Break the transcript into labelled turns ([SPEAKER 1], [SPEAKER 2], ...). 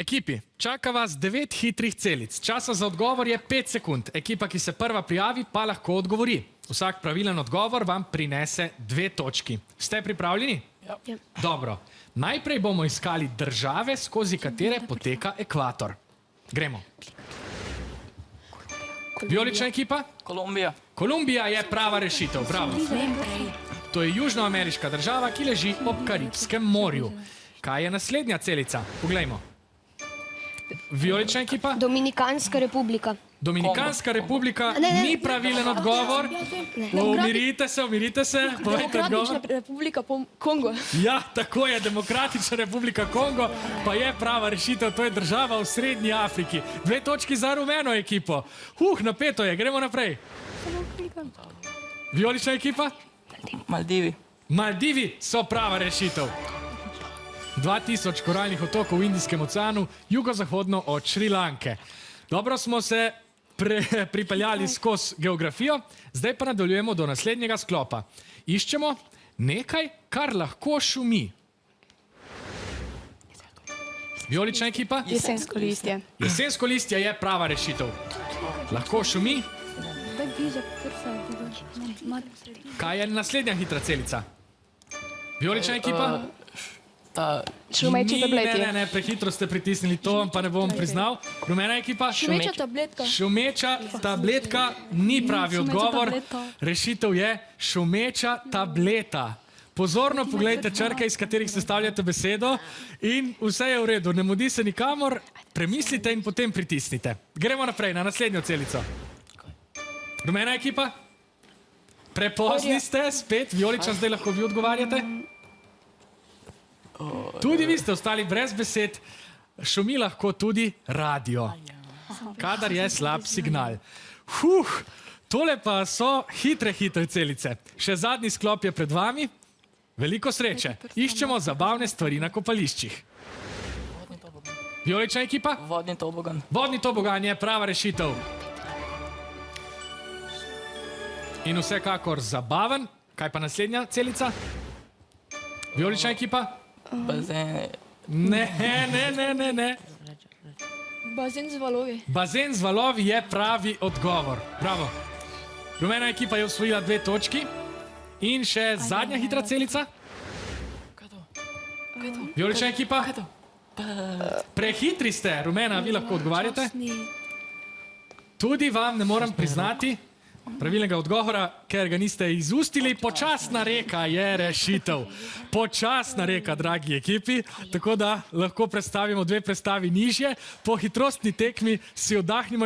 [SPEAKER 1] Ekipi, čaka vas 9 hitrih celic. Časa za odgovor je 5 sekund. Ekipa, ki se prva prijavi, pa lahko odgovori. Vsak pravilen odgovor vam prinese 2 točki. Ste pripravljeni?
[SPEAKER 2] Ja.
[SPEAKER 1] Dobro. Najprej bomo iskali države, skozi katere poteka ekvator. Gremo. Vijolična ekipa?
[SPEAKER 2] Kolumbija.
[SPEAKER 1] Kolumbija je prava rešitev, bravo. To je južnoameriška država, ki leži ob Karibskem morju. Kaj je naslednja celica? Poglejmo. Vijolična ekipa?
[SPEAKER 3] Dominikanska republika.
[SPEAKER 1] Dominikanska republika ni pravilen odgovor. Umirite se.
[SPEAKER 4] Demokratična republika Kongo.
[SPEAKER 1] Ja, tako je, Demokratična republika Kongo pa je prava rešitev, to je država v Srednji Afriki. 2 točki za rumeno ekipo. Napeto je, gremo naprej. Vijolična ekipa?
[SPEAKER 2] Maldivi.
[SPEAKER 1] Maldivi so prava rešitev. 2000 koralnih otokov v Indijskem oceanu, jugozahodno od Šrilanke. Dobro smo se pripeljali skozi geografijo, zdaj pa nadaljujemo do naslednjega sklopa. Iščemo nekaj, kar lahko šumi. Vijolična ekipa?
[SPEAKER 4] Jesensko listje.
[SPEAKER 1] Jesensko listje je prava rešitev. Lahko šumi. Kaj je naslednja hitra celica? Vijolična ekipa?
[SPEAKER 4] Šumeči tableti.
[SPEAKER 1] Ne, prehitro ste pritisnili, to vam pa ne bom priznal. Rumena ekipa?
[SPEAKER 4] Šumeča tabletka.
[SPEAKER 1] Šumeča tabletka ni pravi odgovor. Rešitev je šumeča tableta. Pozorno pogledajte črke, iz katerih sestavljate besedo in vse je v redu. Ne mudi se nikamor, premislite in potem pritisnite. Gremo naprej na naslednjo celico. Rumena ekipa? Prepozni ste, spet. Vijolična, zdaj lahko vi odgovarjate. Tudi vi ste ostali brez besed. Šumi lahko tudi radio, kadar je slab signal. Tole pa so hitre celice. Še zadnji sklop je pred vami. Veliko sreče. Iščemo zabavne stvari na kopališčih. Vijolična ekipa?
[SPEAKER 2] Vodni tobogan.
[SPEAKER 1] Vodni tobogan je prava rešitev. In vsekakor zabaven. Kaj pa naslednja celica? Vijolična ekipa?
[SPEAKER 2] Bazen.
[SPEAKER 1] Ne.
[SPEAKER 4] Bazen z valovi.
[SPEAKER 1] Bazen z valovi je pravi odgovor. Bravo. Rumena ekipa je osvojila 2 točki. In še zadnja hitra celica. Vijolična ekipa? Prehitri ste, rumena, vi lahko odgovarjate. Tudi vam ne morem priznati pravilnega odgovora, ker ga niste izustili. Počasna reka je rešitev. Počasna reka, dragi ekipi, tako da lahko predstavimo 2 predstavi nižje. Po hitrostni tekmi si oddahnimo in